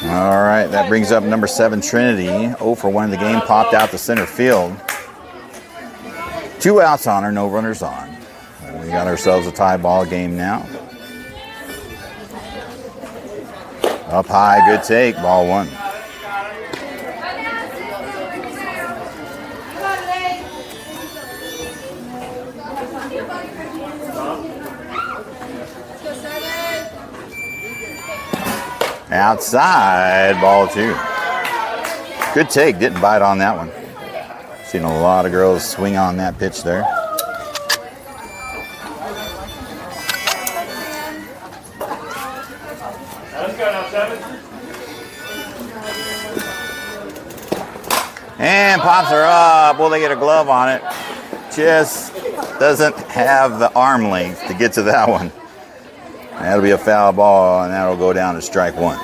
All right, that brings up number 7, Trinity. 0 for 1 in the game, popped out to center field. 2 outs on her, no runners on. We got ourselves a tie ball game now. Up high, good take, ball 1. Outside, ball 2. Good take, didn't bite on that one. Seen a lot of girls swing on that pitch there. Let's go now, 7. And pops her up. Will they get a glove on it? Just doesn't have the arm length to get to that one. That'll be a foul ball, and that'll go down to strike 1.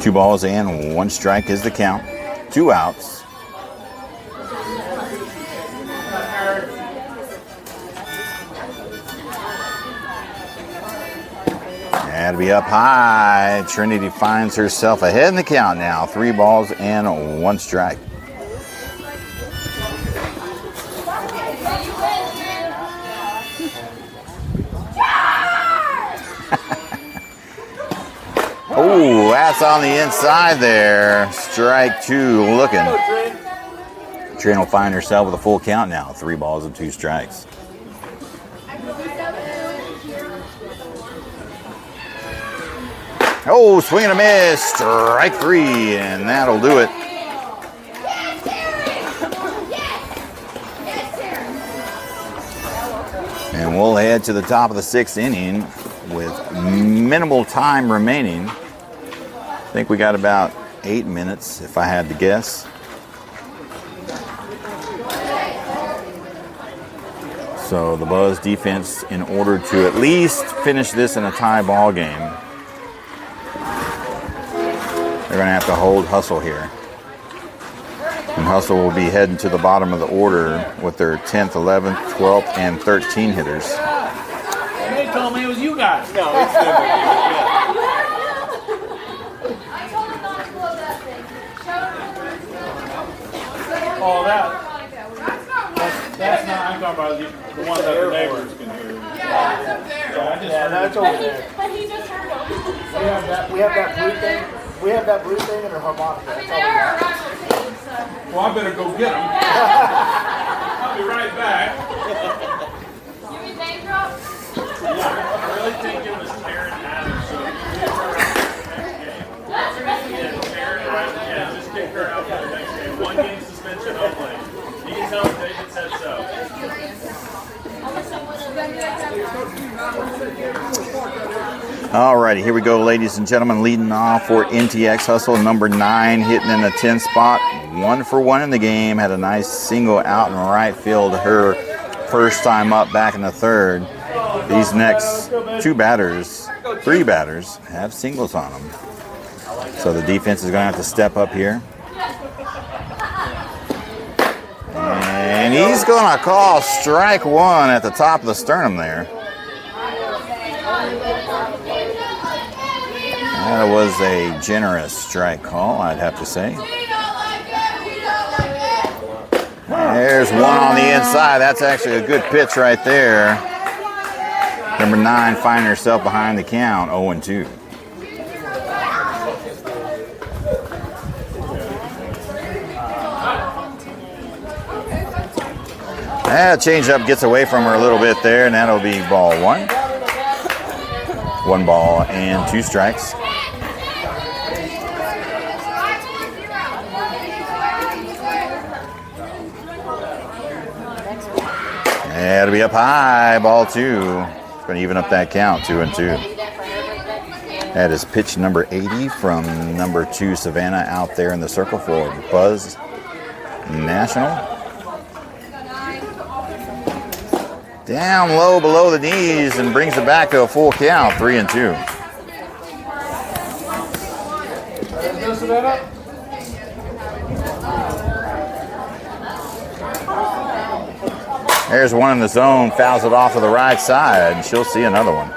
Two balls and 1 strike is the count. 2 outs. That'll be up high. Trinity finds herself ahead in the count now. 3 balls and 1 strike. Oh, that's on the inside there. Strike 2 looking. Trin will find herself with a full count now. 3 balls and 2 strikes. Oh, swing and a miss. Strike 3, and that'll do it. And we'll head to the top of the 6th inning with minimal time remaining. I think we got about 8 minutes, if I had to guess. So the Buzz defense, in order to at least finish this in a tie ball game, they're going to have to hold Hustle here. And Hustle will be heading to the bottom of the order with their 10th, 11th, 12th, and 13 hitters. They told me it was you guys. No, it's good. Oh, that's not, I'm talking about the one that the neighbors can hear. Yeah, that's over there. But he just heard him. We have that blue thing. We have that blue thing and a harmonica. That's all we got. Well, I better go get them. I'll be right back. You mean name drop? I really think it was Karen Adams. So yeah, just kick her out for the next game. 1 game suspension only. You can tell David said so. Alrighty, here we go, ladies and gentlemen. Leading off for NTX Hustle, number 9, hitting in the 10th spot. 1 for 1 in the game. Had a nice single out in right field. Her first time up back in the 3rd. These next 3 batters have singles on them. So the defense is going to have to step up here. And he's going to call strike 1 at the top of the sternum there. That was a generous strike call, I'd have to say. There's 1 on the inside. That's actually a good pitch right there. Number 9 finding herself behind the count, 0-2. That changeup gets away from her a little bit there, and that'll be ball 1. 1 ball and 2 strikes. That'll be up high, ball 2. It's going to even up that count, 2-2. That is pitch number 80 from number 2 Savannah out there in the circle for Buzz National. Down low below the knees and brings it back to a full count, 3-2. There's 1 in the zone, fouls it off to the right side, and she'll see another one.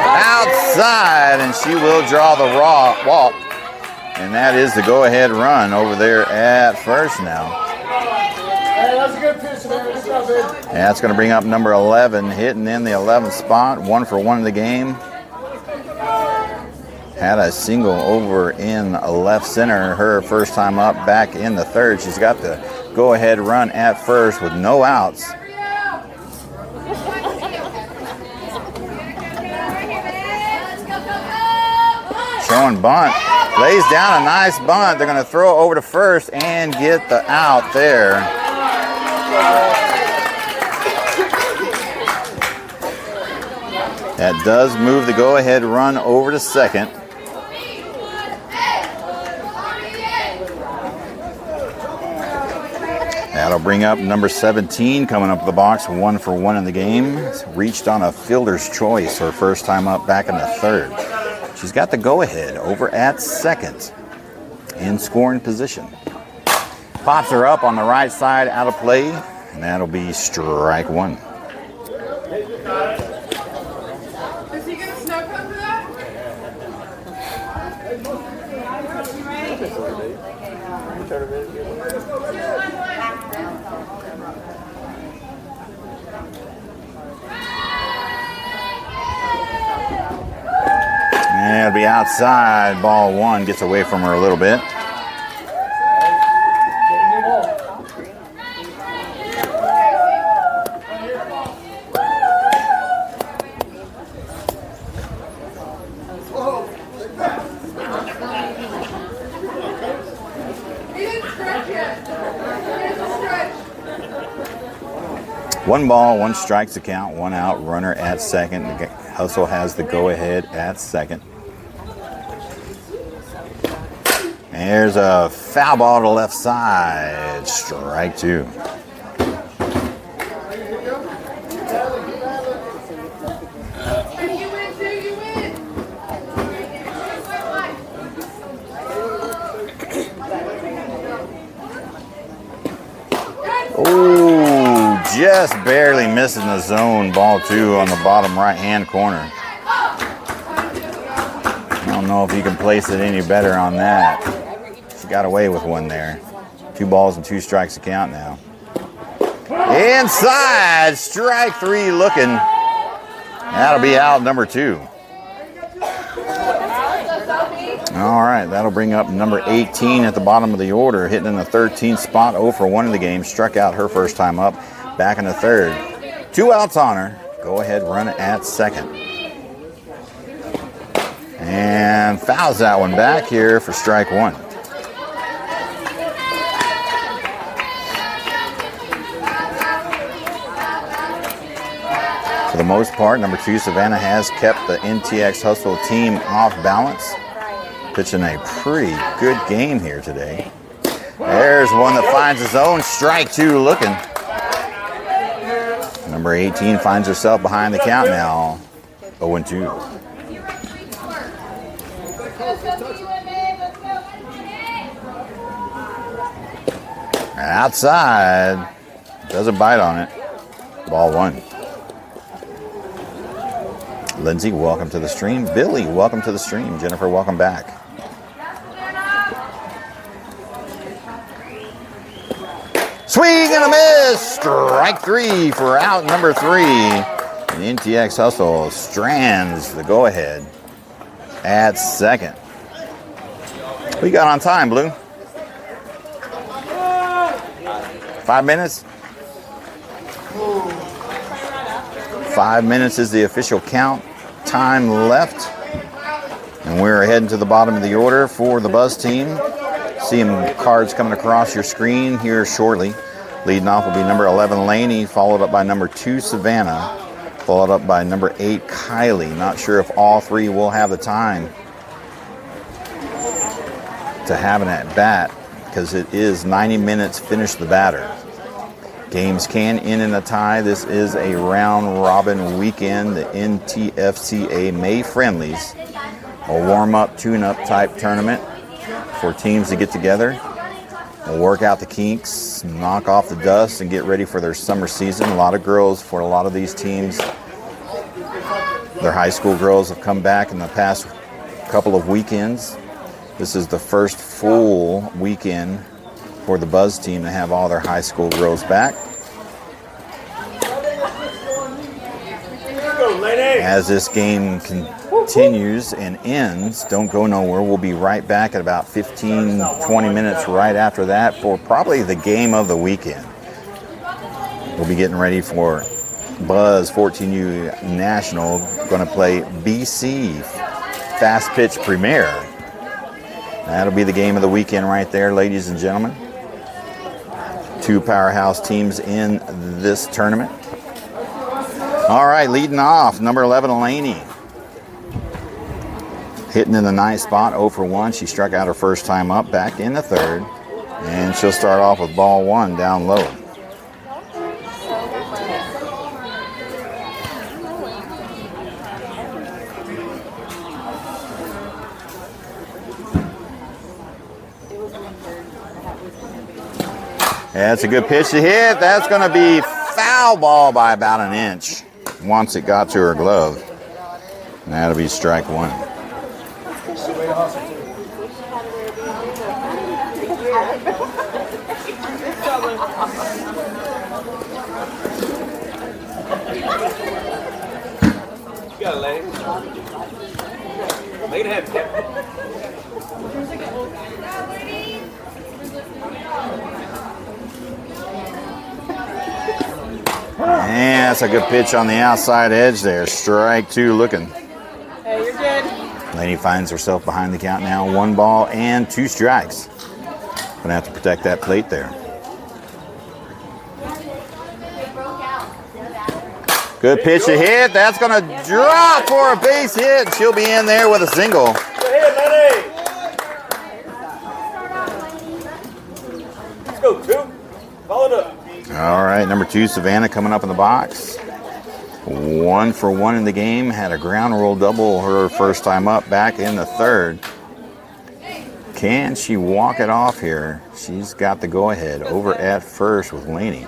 Outside, and she will draw the walk, and that is the go-ahead run over there at first now. Hey, that's a good pitch, man. Good job, babe. That's going to bring up number 11, hitting in the 11th spot, 1 for 1 in the game. Had a single over in left center her first time up back in the 3rd. She's got the go-ahead run at first with no outs. Showing bunt. Lays down a nice bunt. They're going to throw it over to first and get the out there. That does move the go-ahead run over to second. That'll bring up number 17 coming up the box, 1 for 1 in the game. Reached on a fielder's choice her first time up back in the 3rd. She's got the go-ahead over at second in scoring position. Pops her up on the right side out of play, and that'll be strike 1. Is he going to snow cone for that? And it'll be outside. Ball 1 gets away from her a little bit. 1 ball, 1 strikes to count, 1 out, runner at second. The Hustle has the go-ahead at second. And there's a foul ball to left side. Strike 2. Oh, just barely missing the zone. Ball 2 on the bottom right-hand corner. I don't know if you can place it any better on that. She got away with one there. 2 balls and 2 strikes to count now. Inside, strike 3 looking. That'll be out number 2. All right, that'll bring up number 18 at the bottom of the order, hitting in the 13th spot, 0 for 1 in the game. Struck out her first time up, back in the third. 2 outs on her. Go ahead, run at second. And fouls that one back here for strike 1. For the most part, number 2, Savannah, has kept the NTX Hustle team off balance. Pitching a pretty good game here today. There's one that finds his own. Strike 2 looking. Number 18 finds herself behind the count now. 0-2. Outside. Doesn't bite on it. Ball 1. Lindsay, welcome to the stream. Billy, welcome to the stream. Jennifer, welcome back. Swing and a miss. Strike 3 for out number 3. And NTX Hustle strands the go-ahead at second. What you got on time, Blue? 5 minutes? 5 minutes is the official count. Time left. And we're heading to the bottom of the order for the Buzz team. Seeing cards coming across your screen here shortly. Leading off will be number 11, Laney, followed up by number 2, Savannah, followed up by number 8, Kylie. Not sure if all 3 will have the time to have an at-bat because it is 90 minutes, finish the batter. Games can end in a tie. This is a round-robin weekend, the NTFCA May Friendlies, a warm-up, tune-up type tournament for teams to get together. We'll work out the kinks, knock off the dust, and get ready for their summer season. A lot of girls for a lot of these teams. Their high school girls have come back in the past couple of weekends. This is the first full weekend for the Buzz team to have all their high school girls back. As this game continues and ends, don't go nowhere. We'll be right back at about 15-20 minutes right after that for probably the game of the weekend. We'll be getting ready for Buzz 14U National, going to play BC Fast Pitch Premier. That'll be the game of the weekend right there, ladies and gentlemen. 2 powerhouse teams in this tournament. All right, leading off, number 11, Laney. Hitting in the 9th spot, 0 for 1. She struck out her first time up, back in the third. And she'll start off with ball 1 down low. That's a good pitch to hit. That's going to be foul ball by about an inch once it got to her glove. And that'll be strike 1. You got a leg. Lay it ahead. And that's a good pitch on the outside edge there. Strike 2 looking. Hey, you're good. Lady finds herself behind the count now. 1 ball and 2 strikes. Gonna have to protect that plate there. Good pitch to hit. That's going to drop for a base hit. She'll be in there with a single. Go ahead, Lenny. Let's go, 2. Follow it up. All right, number 2, Savannah coming up in the box. 1 for 1 in the game. Had a ground roll double her first time up back in the 3rd. Can she walk it off here? She's got the go-ahead over at first with Laney.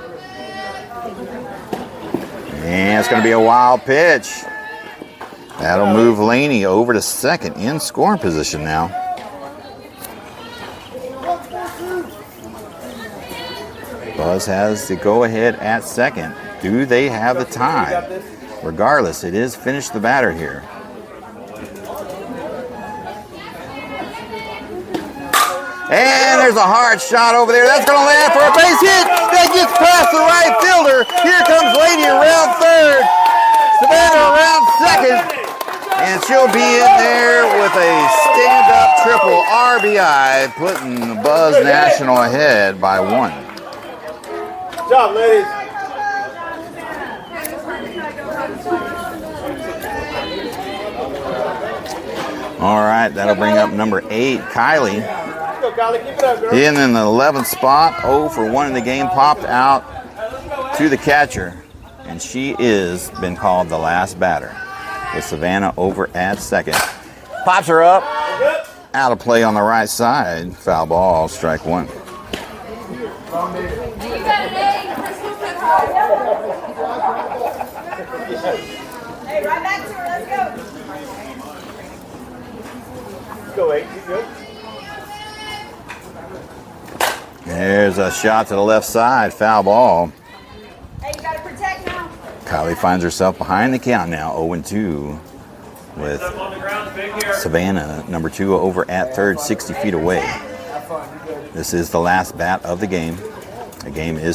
And it's going to be a wild pitch. That'll move Laney over to second in scoring position now. Buzz has the go-ahead at second. Do they have the time? Regardless, it is finish the batter here. And there's a hard shot over there. That's going to land for a base hit. That gets past the right fielder. Here comes Lady around 3rd. Savannah around 2nd. And she'll be in there with a stand-up triple RBI, putting the Buzz National ahead by 1. Good job, ladies. All right, that'll bring up number 8, Kylie. Go, Kylie. Keep it up, girl. In the 11th spot, 0 for 1 in the game, popped out to the catcher. And she is been called the last batter with Savannah over at second. Pops her up, out of play on the right side. Foul ball, strike 1. Hey, right back to her. Let's go. Go, 8. Keep going. There's a shot to the left side, foul ball. Hey, you gotta protect now. Kylie finds herself behind the count now, 0-2 with On the ground, big here. Savannah, number 2, over at third, 60 feet away. This is the last bat of the game. The game is